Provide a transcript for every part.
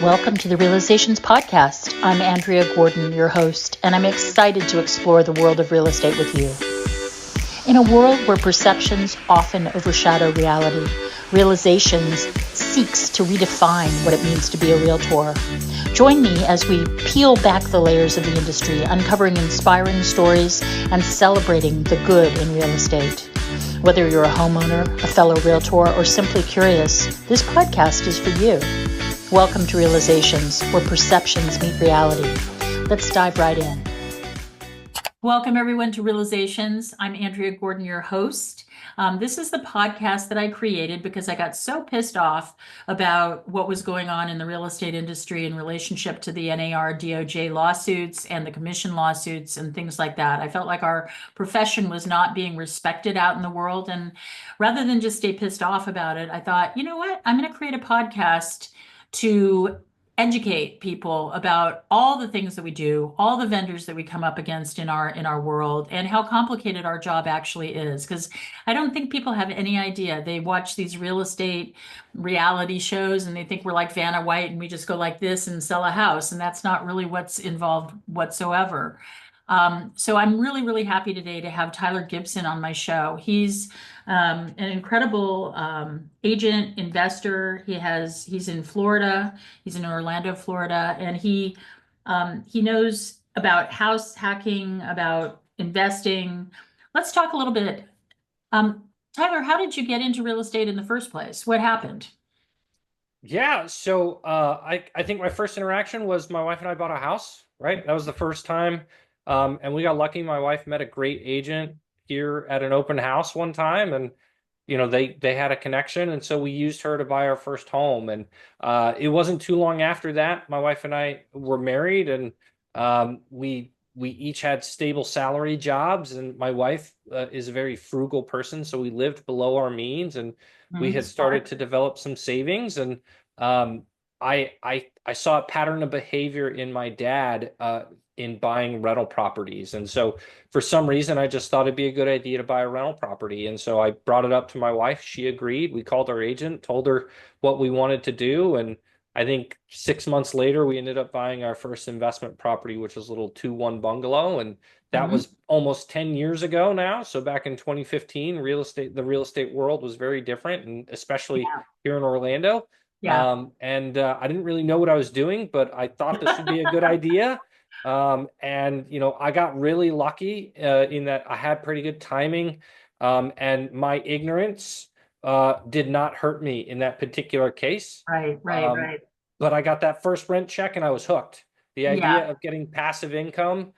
Welcome to the Realizations Podcast. I'm Andrea Gordon, your host, and I'm excited to explore the world of real estate with you. In a world where perceptions often overshadow reality, Realizations seeks to redefine what it means to be a realtor. Join me as we peel back the layers of the industry, uncovering inspiring stories and celebrating the good in real estate. Whether you're a homeowner, a fellow realtor, or simply curious, this podcast is for you. Welcome to Realizations, where perceptions meet reality. Let's dive right in. Welcome, everyone, to Realizations. I'm Andrea Gordon, your host. This is the podcast that I created because I got so pissed off about what was going on in the real estate industry in relationship to the NAR-DOJ lawsuits and the commission lawsuits and things like that. I felt like our profession was not being respected out in the world. And rather than just stay pissed off about it, I thought, you know what? I'm going to create a podcast to educate people about all the things that we do, all the vendors that we come up against in our world, and how complicated our job actually is. Because I don't think people have any idea. They watch these real estate reality shows and they think we're like Vanna White and we just go like this and sell a house, and that's not really what's involved whatsoever. So I'm really, really happy today to have Tyler Gibson on my show. He's an incredible agent, investor. He's in Florida. He's in Orlando, Florida, and he knows about house hacking, about investing. Let's talk a little bit. Tyler, how did you get into real estate in the first place? What happened? Yeah, so I think my first interaction was my wife and I bought a house, right? That was the first time. And we got lucky. My wife met a great agent here at an open house one time, and they had a connection, and so we used her to buy our first home. And it wasn't too long after that, my wife and I were married, and we each had stable salary jobs. And my wife is a very frugal person, so we lived below our means, and we had started to develop some savings. And I saw a pattern of behavior in my dad in buying rental properties. And so for some reason, I just thought it'd be a good idea to buy a rental property. And so I brought it up to my wife. She agreed. We called our agent, told her what we wanted to do. And I think 6 months later, we ended up buying our first investment property, which was a little 2-1 bungalow. And that was almost 10 years ago now. So back in 2015, the real estate world was very different, and especially here in Orlando. I didn't really know what I was doing, but I thought this would be a good idea. I got really lucky in that I had pretty good timing, and my ignorance did not hurt me in that particular case. Right. But I got that first rent check and I was hooked. The idea of getting passive income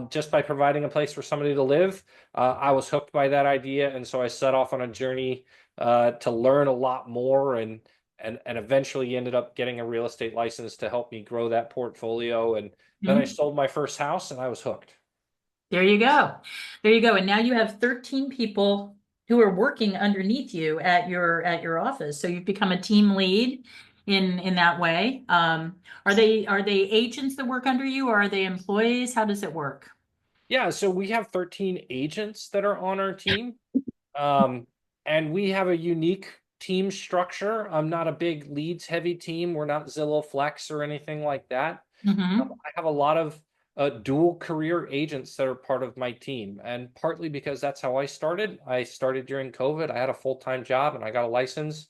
just by providing a place for somebody to live, I was hooked by that idea. And so I set off on a journey to learn a lot more, and eventually ended up getting a real estate license to help me grow that portfolio. And then I sold my first house and I was hooked. There you go. And now you have 13 people who are working underneath you at your office. So you've become a team lead in that way. Are they agents that work under you, or are they employees? How does it work? Yeah, so we have 13 agents that are on our team. And we have a unique team structure. I'm not a big leads heavy team. We're not Zillow Flex or anything like that. I have a lot of dual career agents that are part of my team, and partly because that's how I started. I started during COVID. I had a full-time job and I got a license,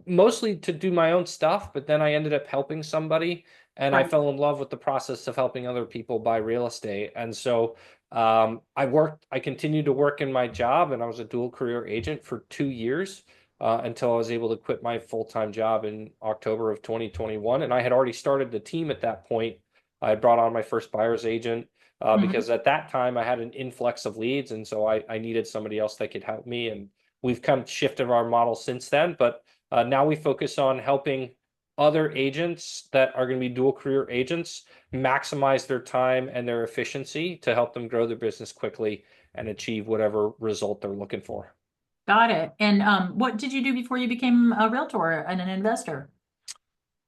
mostly to do my own stuff, but then I ended up helping somebody, and I fell in love with the process of helping other people buy real estate. And so I continued to work in my job, and I was a dual career agent for 2 years. Until I was able to quit my full-time job in October of 2021. And I had already started the team at that point. I had brought on my first buyer's agent because at that time I had an influx of leads. And so I needed somebody else that could help me. And we've kind of shifted our model since then. But now we focus on helping other agents that are going to be dual career agents maximize their time and their efficiency to help them grow their business quickly and achieve whatever result they're looking for. Got it. And what did you do before you became a realtor and an investor?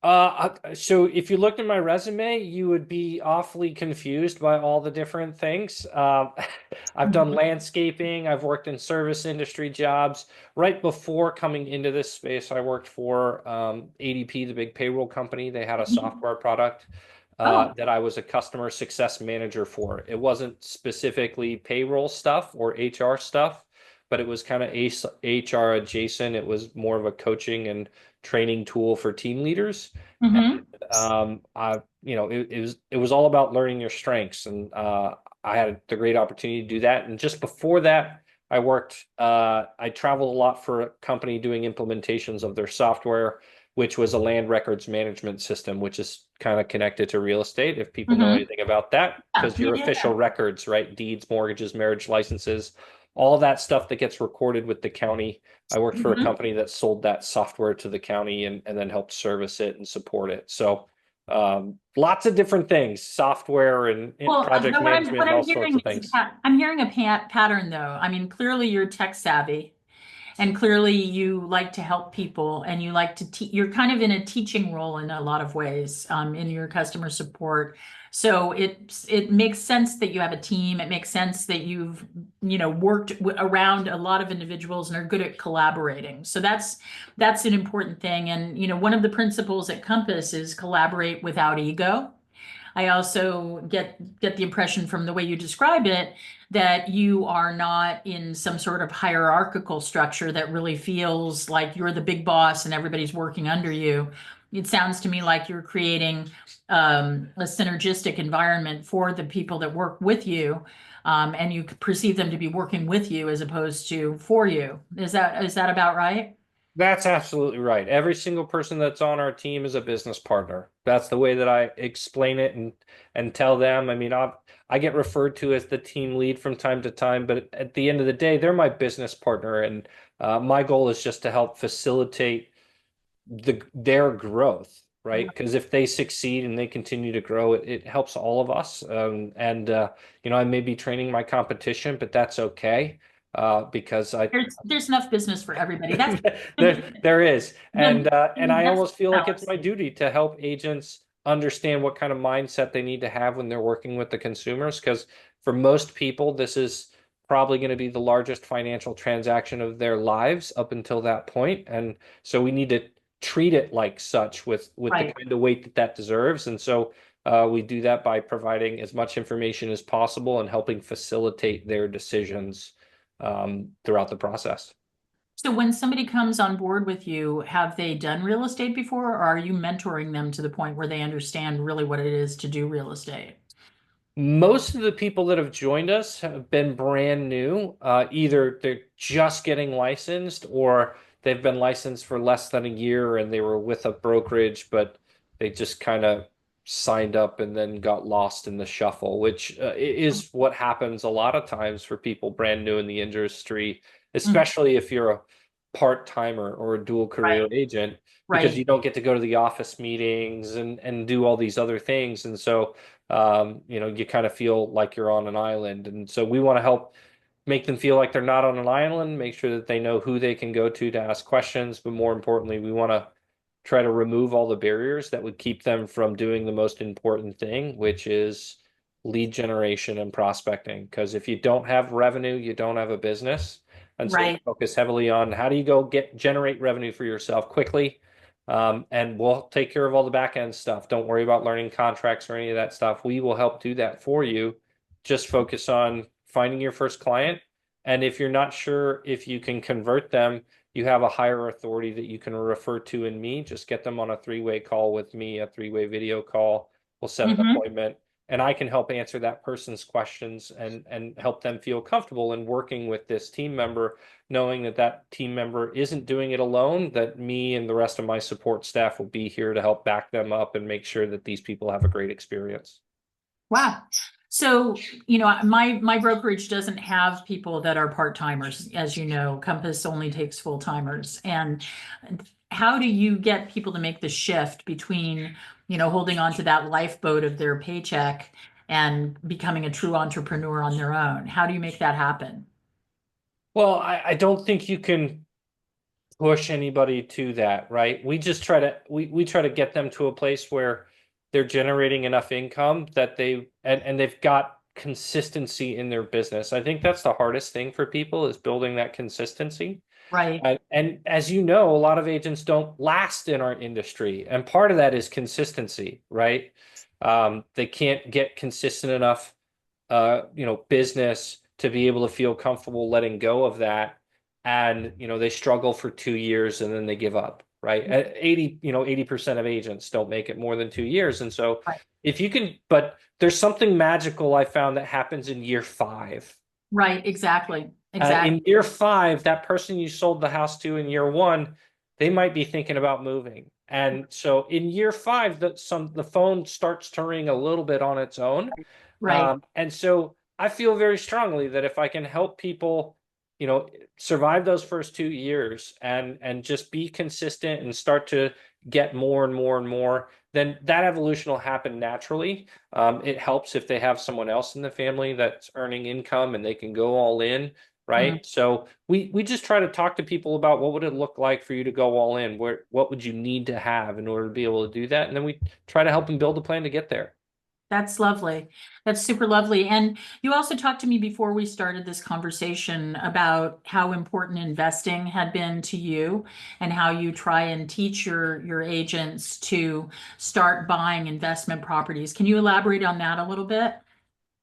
So if you looked at my resume, you would be awfully confused by all the different things. I've done Mhm. landscaping, I've worked in service industry jobs. Right before coming into this space, I worked for ADP, the big payroll company. They had a software product Oh. that I was a customer success manager for. It wasn't specifically payroll stuff or HR stuff, but it was kind of HR adjacent. It was more of a coaching and training tool for team leaders. Hmm. It was all about learning your strengths, and I had the great opportunity to do that. And just before that, I traveled a lot for a company doing implementations of their software, which was a land records management system, which is kind of connected to real estate, if people know Hmm. anything about that, Yeah, because yeah, your yeah, official records, right? Deeds, mortgages, marriage licenses, all that stuff that gets recorded with the county. I worked for a yeah. company that sold that software to the county and then helped service it and support it. So lots of different things, software and Well, project but management what and all I'm sorts hearing of is things. I'm hearing a pattern though. I mean, clearly you're tech savvy, and clearly you like to help people, and you like to teach. You're kind of in a teaching role in a lot of ways, in your customer support. So it makes sense that you have a team. It makes sense that you've worked around a lot of individuals and are good at collaborating. So that's an important thing. And one of the principles at Compass is collaborate without ego. I also get the impression from the way you describe it that you are not in some sort of hierarchical structure that really feels like you're the big boss and everybody's working under you. It sounds to me like you're creating a synergistic environment for the people that work with you, and you perceive them to be working with you as opposed to for you. Is that about right? That's absolutely right. Every single person that's on our team is a business partner. That's the way that I explain it and tell them. I mean, I get referred to as the team lead from time to time, but at the end of the day, they're my business partner, and my goal is just to help facilitate their growth, right? Because if they succeed and they continue to grow, it helps all of us. I may be training my competition, but that's okay because I There's enough business for everybody. That's there is, and I that's almost feel like it's ours. my duty to help agents understand what kind of mindset they need to have when they're working with the consumers. Because for most people, this is probably going to be the largest financial transaction of their lives up until that point, and so we need to treat it like such with the Right. kind of weight that that deserves. And so we do that by providing as much information as possible and helping facilitate their decisions throughout the process. So when somebody comes on board with you, have they done real estate before, or are you mentoring them to the point where they understand really what it is to do real estate? Most of the people that have joined us have been brand new. Either they're just getting licensed or they've been licensed for less than a year and they were with a brokerage, but they just kind of signed up and then got lost in the shuffle, which is what happens a lot of times for people brand new in the industry, Mm. especially if you're a part-timer or a dual career Right, agent, because right. you don't get to go to the office meetings and do all these other things. And so you kind of feel like you're on an island. And so we want to help make them feel like they're not on an island, make sure that they know who they can go to ask questions. But more importantly, we want to try to remove all the barriers that would keep them from doing the most important thing, which is lead generation and prospecting. Because if you don't have revenue, you don't have a business. And so we Right. focus heavily on how do you go generate revenue for yourself quickly, and we'll take care of all the back end stuff. Don't worry about learning contracts or any of that stuff. We will help do that for you. Just focus on finding your first client. And if you're not sure if you can convert them, you have a higher authority that you can refer to in me. Just get them on a three-way call with me, a three-way video call. We'll set an Hmm. appointment and I can help answer that person's questions and help them feel comfortable in working with this team member, knowing that that team member isn't doing it alone, that me and the rest of my support staff will be here to help back them up and make sure that these people have a great experience. Wow. So, my brokerage doesn't have people that are part-timers. As you know, Compass only takes full-timers. And how do you get people to make the shift between, holding on to that lifeboat of their paycheck and becoming a true entrepreneur on their own? How do you make that happen? Well, I don't think you can push anybody to that, right? We just try to we try to get them to a place where they're generating enough income that and they've got consistency in their business. I think that's the hardest thing for people is building that consistency. Right. And as you know, a lot of agents don't last in our industry, and part of that is consistency, right? They can't get consistent enough, business to be able to feel comfortable letting go of that, and they struggle for 2 years and then they give up, right? 80% of agents don't make it more than 2 years, and so Right. if you can, but there's something magical I found that happens in year five. Right. Exactly. Exactly. In year five, that person you sold the house to in year one, they might be thinking about moving. And so in year five, the phone starts to ring a little bit on its own. Right. And so I feel very strongly that if I can help people, survive those first 2 years and just be consistent and start to get more and more and more, then that evolution will happen naturally. It helps if they have someone else in the family that's earning income and they can go all in, Mhm. right? So we just try to talk to people about what would it look like for you to go all in? What would you need to have in order to be able to do that? And then we try to help them build a plan to get there. That's lovely. That's super lovely. And you also talked to me before we started this conversation about how important investing had been to you and how you try and teach your agents to start buying investment properties. Can you elaborate on that a little bit?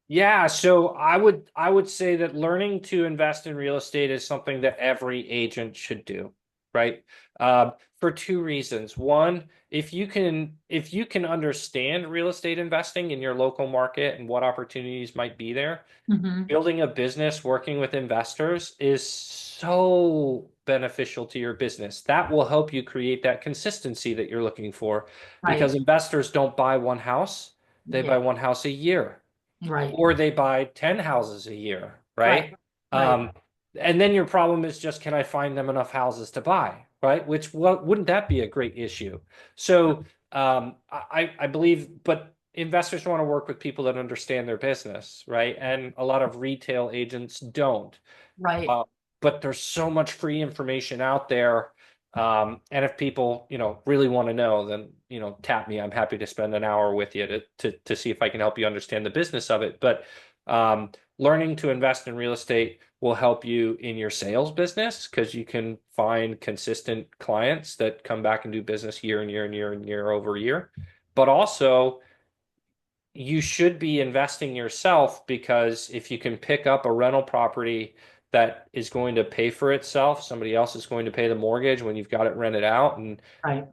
Yeah, so I would say that learning to invest in real estate is something that every agent should do, right? For two reasons. One, if you can understand real estate investing in your local market and what opportunities might be there, Hmm. building a business working with investors is so beneficial to your business. That will help you create that consistency that you're looking for Right. because investors don't buy one house, they Yeah. buy one house a year Right. or they buy 10 houses a year, Right. right? Right. Um, and then your problem is just can I find them enough houses to buy, right? Which what wouldn't that be a great issue? So I believe, but investors want to work with people that understand their business, right? And a lot of retail agents don't. Right. Uh, but there's so much free information out there. And if people, really want to know, then, tap me. I'm happy to spend an hour with you to see if I can help you understand the business of it. But learning to invest in real estate will help you in your sales business because you can find consistent clients that come back and do business year and year and year and year over year. But also, you should be investing yourself because if you can pick up a rental property that is going to pay for itself, somebody else is going to pay the mortgage when you've got it rented out, and Right.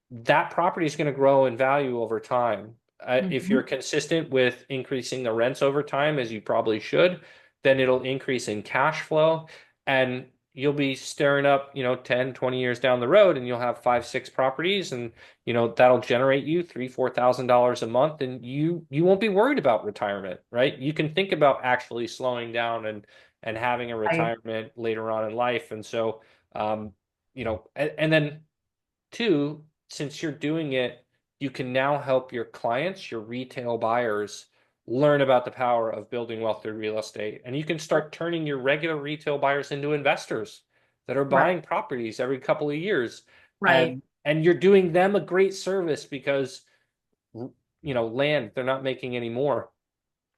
that property is going to grow in value over time. If Hmm. you're consistent with increasing the rents over time, as you probably should, then it'll increase in cash flow and you'll be staring up, 10, 20 years down the road and you'll have five, six properties and, that'll generate you $3,000, $4,000 a month and you won't be worried about retirement, right? You can think about actually slowing down and having a Right. retirement later on in life. And so, and then two, since you're doing it, you can now help your clients, your retail buyers, learn about the power of building wealth through real estate. And you can start turning your regular retail buyers into investors that are Right. buying properties every couple of years. Right. And you're doing them a great service because land, they're not making any more.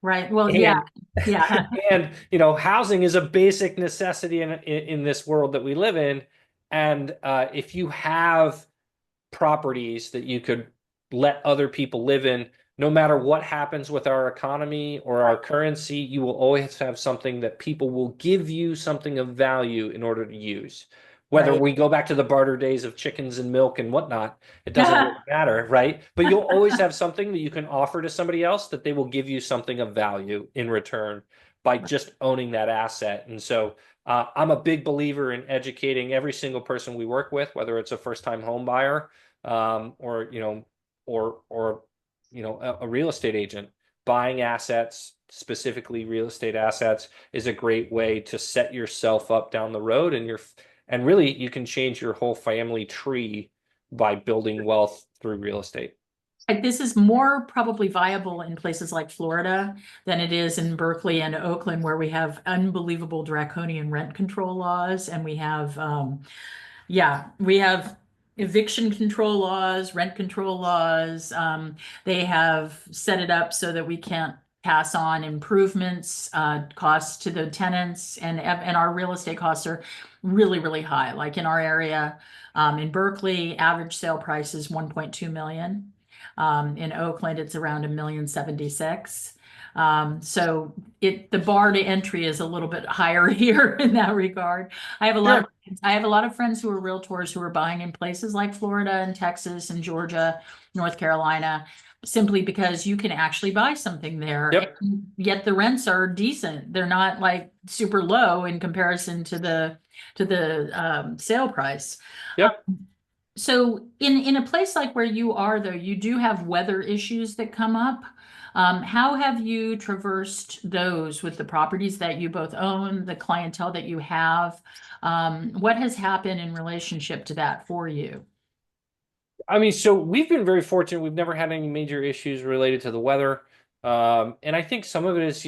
Right. Well, yeah. And Yeah. and housing is a basic necessity in this world that we live in. And if you have properties that you could let other people live in. No matter what happens with our economy or our currency, you will always have something that people will give you something of value in order to use. Whether Right. we go back to the barter days of chickens and milk and whatnot, it doesn't really matter, right? But you'll always have something that you can offer to somebody else that they will give you something of value in return by just owning that asset. And so I'm a big believer in educating every single person we work with, whether it's a first-time home buyer or a real estate agent. Buying assets, specifically real estate assets, is a great way to set yourself up down the road, and really you can change your whole family tree by building wealth through real estate. Like, this is more probably viable in places like Florida than it is in Berkeley and Oakland, where we have unbelievable draconian rent control laws, and we have Yeah, we have eviction control laws, rent control laws. They have set it up so that we can't pass on improvements, costs to the tenants, and our real estate costs are really, really high. Like in our area, in Berkeley, average sale price is 1.2 million. In Oakland, it's around 1,076,000. So the bar to entry is a little bit higher here in that regard. I have a lot of Sure. I have a lot of friends who are realtors who are buying in places like Florida and Texas and Georgia, North Carolina, simply because you can actually buy something there, Yep. and yet the rents are decent. They're not like super low in comparison to the sale price. Yep. So in a place like where you are, though, you do have weather issues that come up. How have you traversed those with the properties that you both own, the clientele that you have? What has happened in relationship to that for you? I mean, so we've been very fortunate. We've never had any major issues related to the weather. And I think some of it is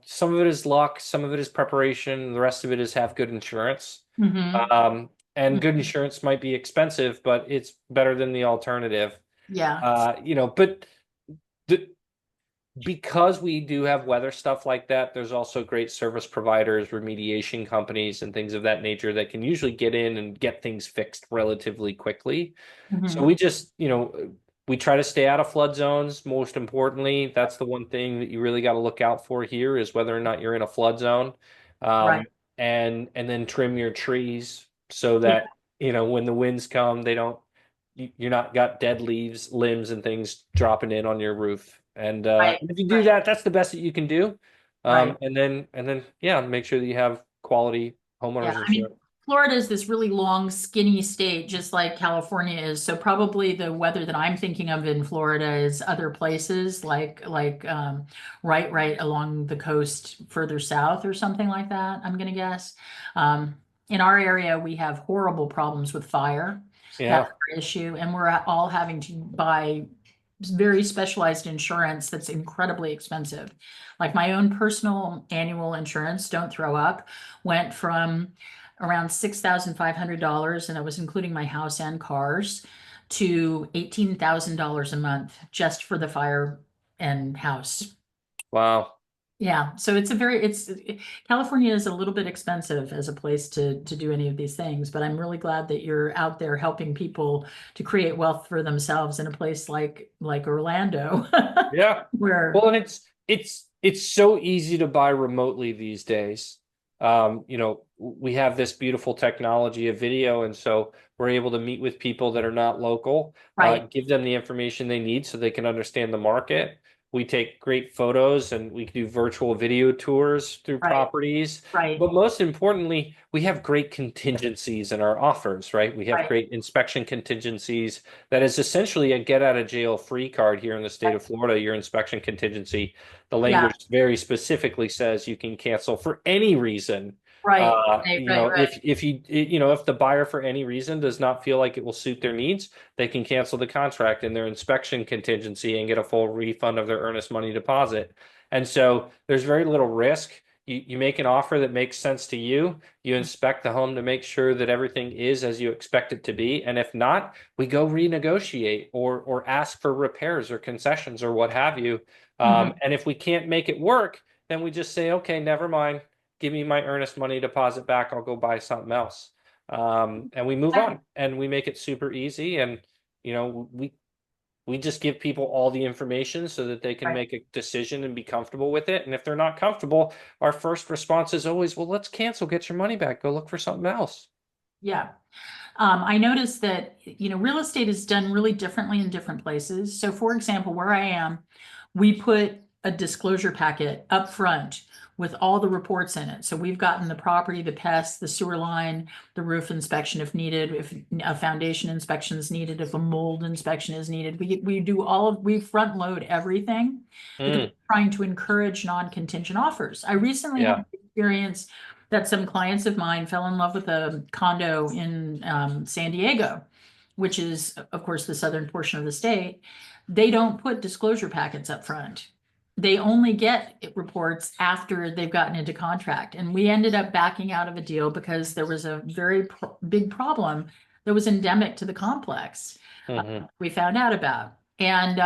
some of it is luck, some of it is preparation, the rest of it is have good insurance. Hmm. And good insurance might be expensive, but it's better than the alternative. Yeah, But the, because we do have weather stuff like that, there's also great service providers, remediation companies, and things of that nature that can usually get in and get things fixed relatively quickly. So hmm, we just, we try to stay out of flood zones. Most importantly, that's the one thing that you really got to look out for here is whether or not you're in a flood zone. right. And then trim your trees so Yeah, that, when the winds come, they don't, you're not got dead leaves, limbs, and things dropping in on your roof. right, And if you do right, that, that's the best that you can do. right. And then, yeah, make sure that you have quality Yeah, homeowners I mean, insurance. Florida is this really long, skinny state, just like California is. So probably the weather that I'm thinking of in Florida is other places, like right along the coast further south or something like that, I'm gonna guess. In our area, we have horrible problems with fire. That's Yeah. our issue, and we're all having to buy very specialized insurance that's incredibly expensive. Like my own personal annual insurance, don't throw up, went from around $6,500, and it was including my house and cars, to $18,000 a month just for the fire and house. Wow. Yeah, so California is a little bit expensive as a place to do any of these things, but I'm really glad that you're out there helping people to create wealth for themselves in a place like Orlando, Yeah. where Well, and it's so easy to buy remotely these days. We have this beautiful technology of video, and so we're able to meet with people that are not local, right, give them the information they need so they can understand the market. We take great photos and we can do virtual video tours through right, properties. right, But most importantly, we have great contingencies in our offers, right? We have right, great inspection contingencies that is essentially a get out of jail free card here in the state right. of Florida. Your inspection contingency, the Yeah, language very specifically says you can cancel for any reason. right, right, right, right. If the buyer for any reason does not feel like it will suit their needs, they can cancel the contract in their inspection contingency and get a full refund of their earnest money deposit. And so there's very little risk. You make an offer that makes sense to you. You inspect the home to make sure that everything is as you expect it to be. And if not, we go renegotiate or ask for repairs or concessions or what have you. Mhm. And if we can't make it work, then we just say, okay, never mind. Give me my earnest money deposit back. I'll go buy something else. And we move on and we make it super easy. And, you know, we just give people all the information so that they can Right. make a decision and be comfortable with it. And if they're not comfortable, our first response is always, well, let's cancel, get your money back, go look for something else. Yeah. I noticed that, real estate is done really differently in different places. So for example, where I am, we put a disclosure packet up front with all the reports in it. So we've gotten the property, the pests, the sewer line, the roof inspection if needed, if a foundation inspection is needed, if a mold inspection is needed. We front load everything because Mm, we're trying to encourage non-contingent offers. I recently had yeah. an experience that some clients of mine fell in love with a condo in San Diego, which is, of course, the southern portion of the state. They don't put disclosure packets up front. they only get reports after they've gotten into contract. And we ended up backing out of a deal because there was a very big problem that was endemic to the complex. Hmm. We found out about. And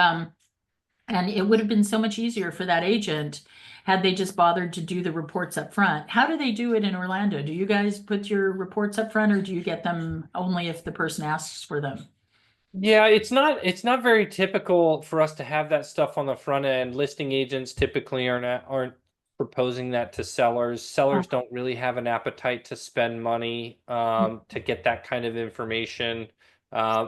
it would have been so much easier for that agent had they just bothered to do the reports up front. How do they do it in Orlando? Do you guys put your reports up front, or do you get them only if the person asks for them? Yeah, it's not very typical for us to have that stuff on the front end. Listing agents typically aren't proposing that to sellers. Oh, Sellers don't really have an appetite to spend money to get that kind of information.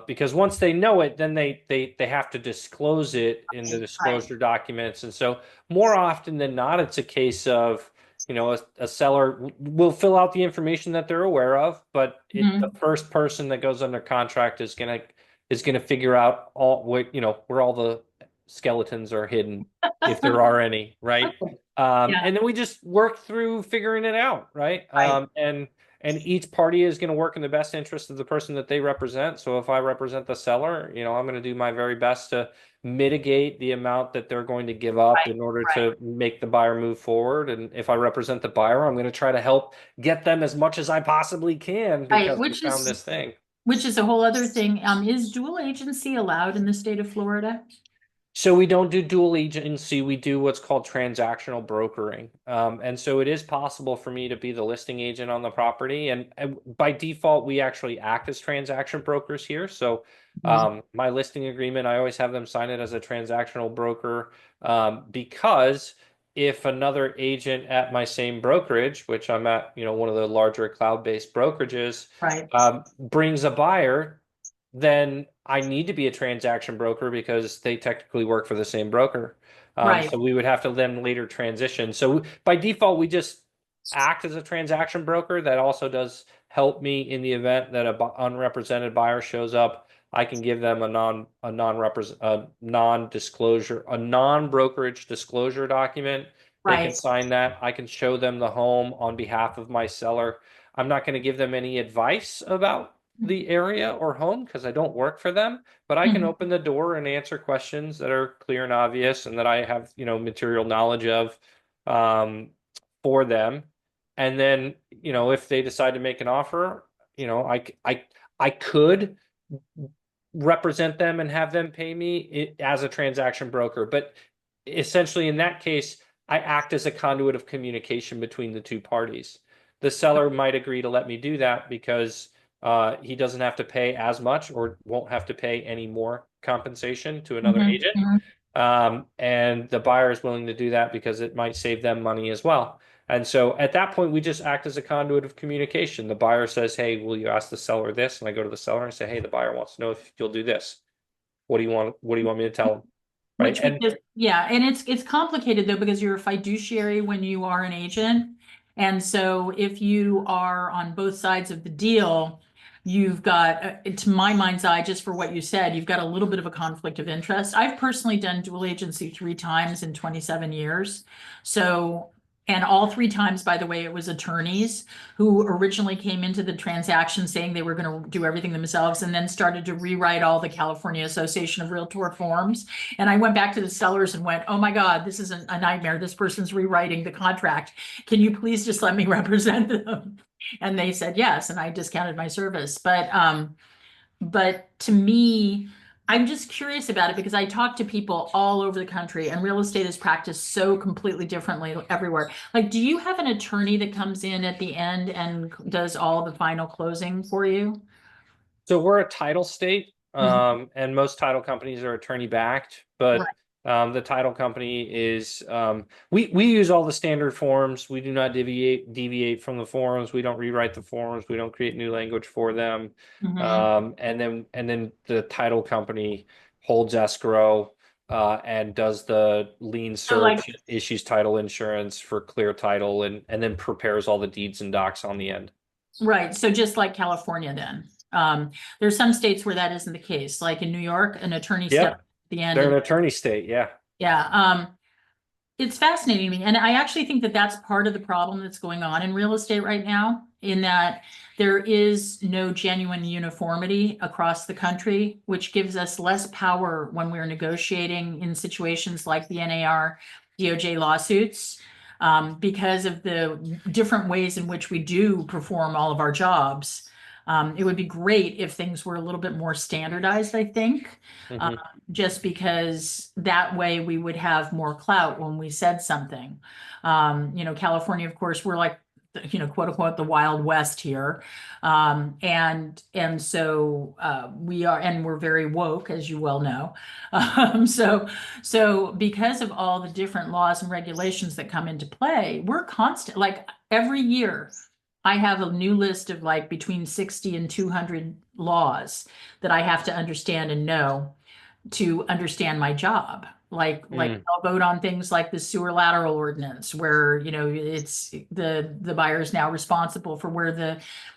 Because once they know it, then they have to disclose it in the right. disclosure documents. And so more often than not, it's a case of, a seller will fill out the information that they're aware of, but the Mhm. first person that goes under contract is going to figure out all what, where all the skeletons are hidden, if there are any, right? Yeah, And then we just work through figuring it out, right? right. And each party is going to work in the best interest of the person that they represent. So if I represent the seller, I'm going to do my very best to mitigate the amount that they're going to give up Right, in order right, to make the buyer move forward. And if I represent the buyer, I'm going to try to help get them as much as I possibly can right. because we found this thing. Which is a whole other thing. Is dual agency allowed in the state of Florida? So we don't do dual agency. We do what's called transactional brokering. And so it is possible for me to be the listing agent on the property. And by default, we actually act as transaction brokers here. So Mhm. my listing agreement, I always have them sign it as a transactional broker because if another agent at my same brokerage, which I'm at, one of the larger cloud-based brokerages, Right, brings a buyer, then I need to be a transaction broker because they technically work for the same broker. right. So we would have to then later transition. So by default, we just act as a transaction broker. That also does help me in the event that a unrepresented buyer shows up. I can give them a non-disclosure, a non-brokerage disclosure document. They can Right. sign that. I can show them the home on behalf of my seller. I'm not going to give them any advice about the area or home because I don't work for them, but I can Mhm. open the door and answer questions that are clear and obvious and that I have, material knowledge of um, for them. And then, if they decide to make an offer, I could represent them and have them pay me as a transaction broker. But essentially, in that case, I act as a conduit of communication between the two parties. The seller might agree to let me do that because he doesn't have to pay as much or won't have to pay any more compensation to another Mhm. agent. Mhm. And the buyer is willing to do that because it might save them money as well. And so at that point, we just act as a conduit of communication. The buyer says, "Hey, will you ask the seller this?" And I go to the seller and say, "Hey, the buyer wants to know if you'll do this. What do you want? What do you want me to tell them?" Right? Which we And just, yeah, and it's complicated though, because you're a fiduciary when you are an agent. And so if you are on both sides of the deal, you've got, to my mind's eye, just for what you said, you've got a little bit of a conflict of interest. I've personally done dual agency 3 times in 27 years. So, and all 3 times, by the way, it was attorneys who originally came into the transaction saying they were going to do everything themselves and then started to rewrite all the California Association of Realtor forms. And I went back to the sellers and went, "Oh my God, this is a nightmare. This person's rewriting the contract. Can you please just let me represent them?" And they said yes, and I discounted my service. But to me, I'm just curious about it because I talk to people all over the country, and real estate is practiced so completely differently everywhere. Like, do you have an attorney that comes in at the end and does all the final closing for you? so we're a title state, Mhm. and most title companies are attorney backed, Right. but the title company is we use all the standard forms. We do not deviate from the forms. We don't rewrite the forms. We don't create new language for them. Mhm. And then the title company holds escrow and does the lien So like, search, issues title insurance for clear title, and then prepares all the deeds and docs on the end. right, so just like California then. There's some states where that isn't the case, like in New York, an attorney steps Yep, at the end they're and an attorney state. Yeah. yeah, it's fascinating to me. And I actually think that that's part of the problem that's going on in real estate right now, in that there is no genuine uniformity across the country, which gives us less power when we're negotiating in situations like the NAR. DOJ lawsuits, because of the different ways in which we do perform all of our jobs. It would be great if things were a little bit more standardized, I think, um, Hmm. just because that way we would have more clout when we said something. California, of course, we're like, quote unquote, the Wild West here. And so we are, and we're very woke, as you well know. So because of all the different laws and regulations that come into play, we're constant, like every year. I have a new list of like between 60 and 200 laws that I have to understand and know to understand my job. Like Mm. I'll vote on things like the sewer lateral ordinance, where it's the buyer is now responsible for where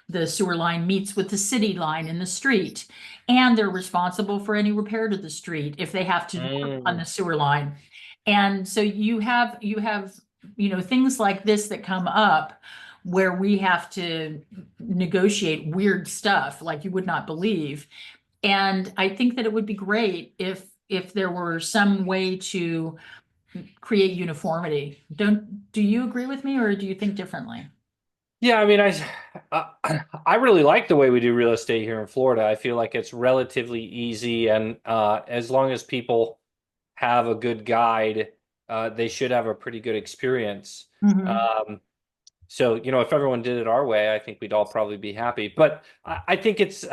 the sewer line meets with the city line in the street, and they're responsible for any repair to the street if they have to work on Mm. the sewer line. And so you have things like this that come up where we have to negotiate weird stuff like you would not believe. And I think that it would be great if there were some way to create uniformity. Do you agree with me, or do you think differently? Yeah, I mean, I really like the way we do real estate here in Florida. I feel like it's relatively easy, and as long as people have a good guide, they should have a pretty good experience. Hmm. Um, so, if everyone did it our way, I think we'd all probably be happy. But I think it's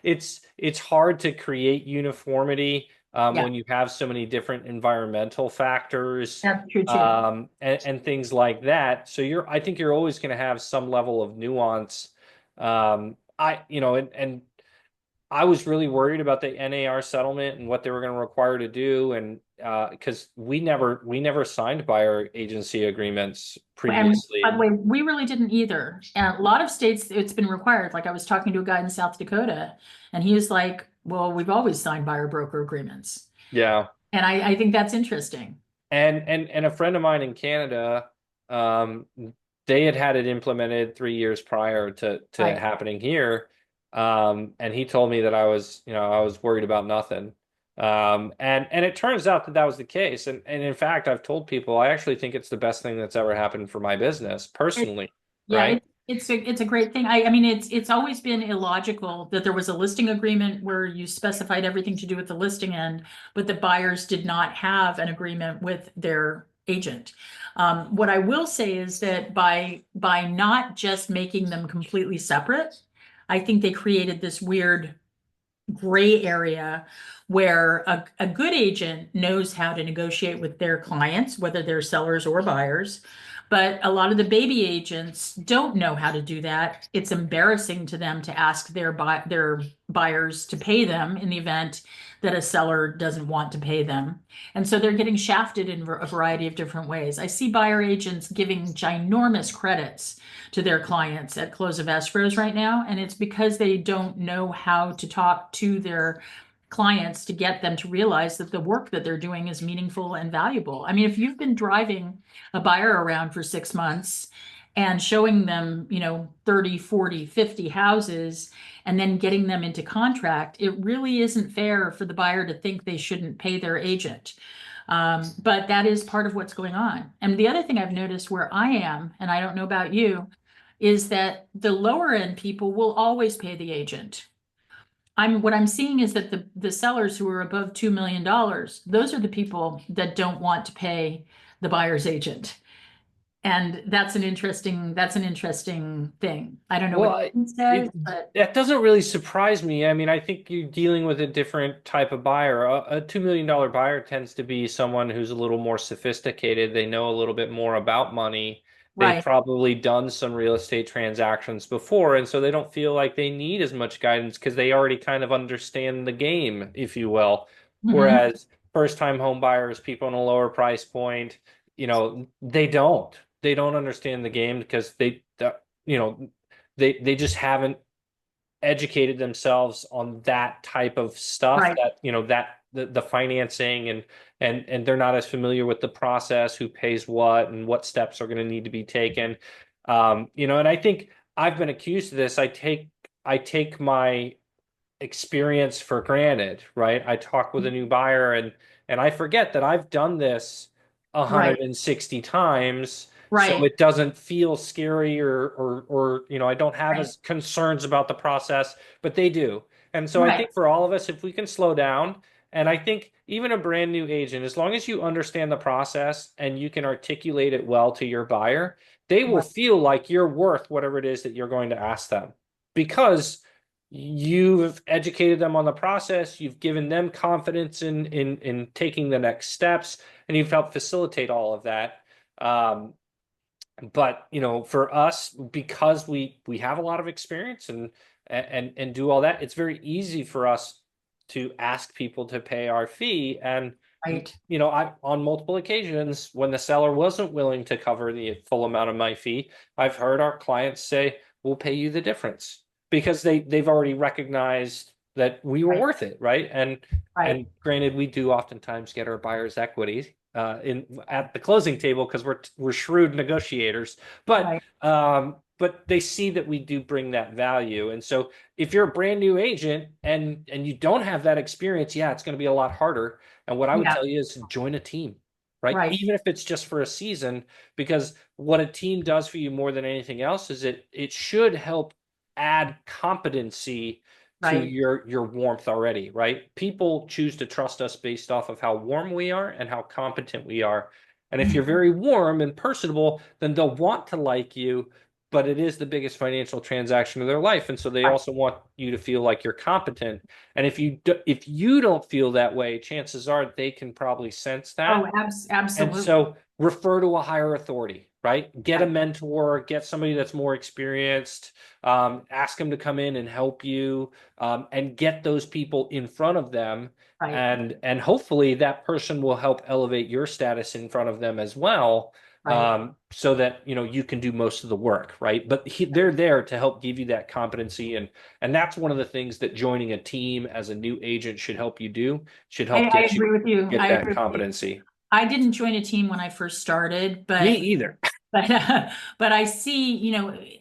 it's hard to create uniformity Yeah, when you have so many different environmental factors that's true too. and things like that. So I think you're always going to have some level of nuance. And I was really worried about the NAR settlement and what they were going to require to do, and because we never signed buyer agency agreements And by the previously. way, we really didn't either. And a lot of states, it's been required. Like I was talking to a guy in South Dakota, and he was like, "Well, we've always signed buyer broker agreements." Yeah. And I think that's interesting. And a friend of mine in Canada, um, they had it implemented 3 years prior to it Right. happening here. And he told me that I was worried about nothing. And it turns out that was the case. And in fact, I've told people I actually think it's the best thing that's ever happened for my business personally, Yeah, right? it's a great thing. I mean, it's always been illogical that there was a listing agreement where you specified everything to do with the listing end, but the buyers did not have an agreement with their agent. What I will say is that by not just making them completely separate, I think they created this weird gray area where a good agent knows how to negotiate with their clients, whether they're sellers or buyers. But a lot of the baby agents don't know how to do that. It's embarrassing to them to ask their buyers to pay them in the event that a seller doesn't want to pay them. And so they're getting shafted in a variety of different ways. I see buyer agents giving ginormous credits to their clients at close of escrows right now. And it's because they don't know how to talk to their clients to get them to realize that the work that they're doing is meaningful and valuable. I mean, if you've been driving a buyer around for 6 months and showing them, 30, 40, 50 houses and then getting them into contract, it really isn't fair for the buyer to think they shouldn't pay their agent. But that is part of what's going on. And the other thing I've noticed where I am, and I don't know about you, is that the lower end people will always pay the agent. What I'm seeing is that the sellers who are above $2 million, those are the people that don't want to pay the buyer's agent. And that's an interesting thing. I don't know Well, what it says, it but that doesn't really surprise me. I mean, I think you're dealing with a different type of buyer. A $2 million buyer tends to be someone who's a little more sophisticated. They know a little bit more about money. They've right. probably done some real estate transactions before, and so they don't feel like they need as much guidance because they already kind of understand the game, if you will. Hmm. Whereas first-time home buyers, people in a lower price point, they don't understand the game because you know they just haven't educated themselves on that type of stuff, Right. that that the financing, and they're not as familiar with the process, who pays what and what steps are going to need to be taken. And I think I've been accused of this. I take my experience for granted, right? I talk with a new buyer, and I forget that I've done this Right. 160 times, so Right. it doesn't feel scary or I don't have Right. as concerns about the process, but they do. And so I Right. think for all of us, if we can slow down, and I think even a brand new agent, as long as you understand the process and you can articulate it well to your buyer, they will Right. feel like you're worth whatever it is that you're going to ask them, because you've educated them on the process, you've given them confidence in taking the next steps, and you've helped facilitate all of that. Um, but for us, because we have a lot of experience and do all that, it's very easy for us to ask people to pay our fee. And Right. I, on multiple occasions, when the seller wasn't willing to cover the full amount of my fee, I've heard our clients say, "We'll pay you the difference," because they've already recognized that we were Right. worth it, right? And Right. granted, we do oftentimes get our buyers' equity in at the closing table because we're shrewd negotiators, but Right. but they see that we do bring that value. And so if you're a brand new agent and you don't have that experience, yeah, it's going to be a lot harder. And what I would Yeah. tell you is join a team, right? Right. Even if it's just for a season, because what a team does for you more than anything else is it should help add competency to Right. your warmth already, right? People choose to trust us based off of how warm we are and how competent we are. And if you're Mhm. very warm and personable, then they'll want to like you, but it is the biggest financial transaction of their life. And so they Right. also want you to feel like you're competent. And if you don't feel that way, chances are they can probably sense Oh, that. And absolutely. so refer to a higher authority, right? Get a Right. mentor, get somebody that's more experienced, ask them to come in and help you, and get those people in front of them. Right. And hopefully that person will help elevate your status in front of them as well, Right. so that you can do most of the work, right? But they're there to help give you that competency, and that's one of the things that joining a team as a new agent should help you do. Should help I get you agree with you. get I that agree with you. competency. I didn't join a team when I first started, Me but either. but but I see,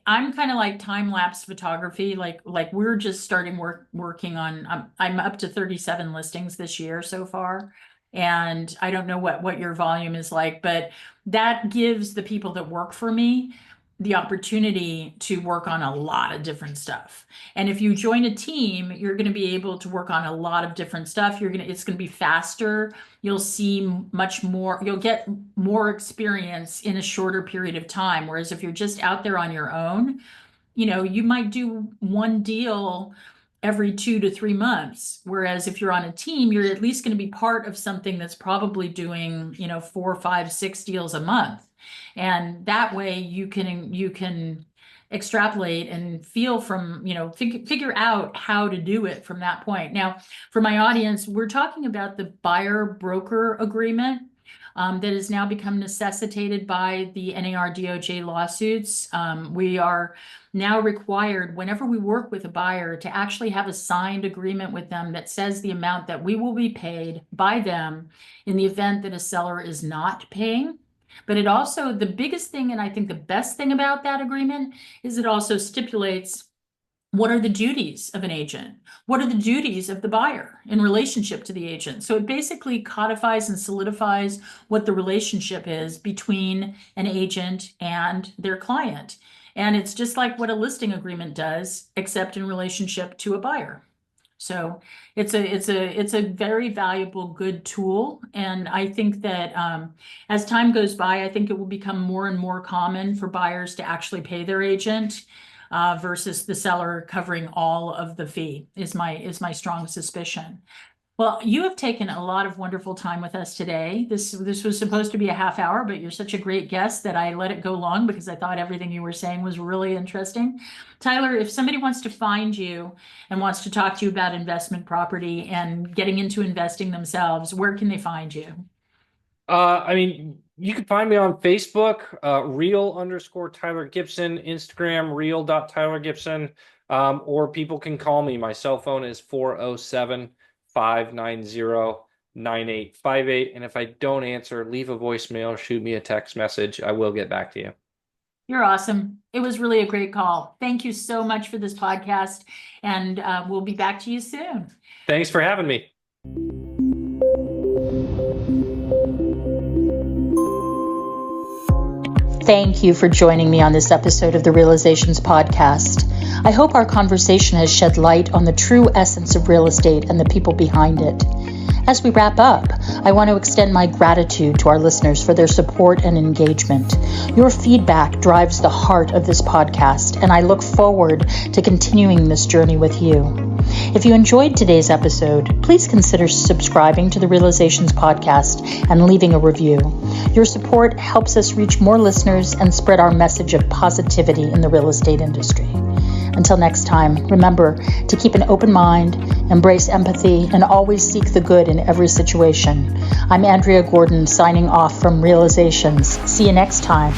I'm kind of like time lapse photography. Like we're just starting working on. I'm up to 37 listings this year so far, and I don't know what your volume is like, but that gives the people that work for me the opportunity to work on a lot of different stuff. And if you join a team, you're going to be able to work on a lot of different stuff. It's going to be faster. You'll see much more, you'll get more experience in a shorter period of time. Whereas if you're just out there on your own, you might do one deal every 2 to 3 months. Whereas if you're on a team, you're at least going to be part of something that's probably doing, 4, 5, 6 deals a month. And that way you can extrapolate and feel from, figure out how to do it from that point. Now, for my audience, we're talking about the buyer broker agreement. That has now become necessitated by the NAR-DOJ lawsuits. We are now required, whenever we work with a buyer, to actually have a signed agreement with them that says the amount that we will be paid by them in the event that a seller is not paying. But it also, the biggest thing, and I think the best thing about that agreement is it also stipulates what are the duties of an agent? What are the duties of the buyer in relationship to the agent? So it basically codifies and solidifies what the relationship is between an agent and their client. And it's just like what a listing agreement does, except in relationship to a buyer. So it's a very valuable, good tool. And I think that as time goes by, I think it will become more and more common for buyers to actually pay their agent versus the seller covering all of the fee is my strong suspicion. Well, you have taken a lot of wonderful time with us today. This was supposed to be a half hour, but you're such a great guest that I let it go long because I thought everything you were saying was really interesting. Tyler, if somebody wants to find you and wants to talk to you about investment property and getting into investing themselves, where can they find you? I mean, you can find me on Facebook, real_Tyler Gibson, Instagram, real.Tyler Gibson, or people can call me. My cell phone is 407-590-9858. And if I don't answer, leave a voicemail, shoot me a text message. I will get back to you. You're awesome. It was really a great call. Thank you so much for this podcast, and we'll be back to you soon. Thanks for having me. Thank you for joining me on this episode of the Realizations Podcast. I hope our conversation has shed light on the true essence of real estate and the people behind it. As we wrap up, I want to extend my gratitude to our listeners for their support and engagement. Your feedback drives the heart of this podcast, and I look forward to continuing this journey with you. If you enjoyed today's episode, please consider subscribing to the Realizations Podcast and leaving a review. Your support helps us reach more listeners and spread our message of positivity in the real estate industry. Until next time, remember to keep an open mind, embrace empathy, and always seek the good in every situation. I'm Andrea Gordon, signing off from Realizations. See you next time.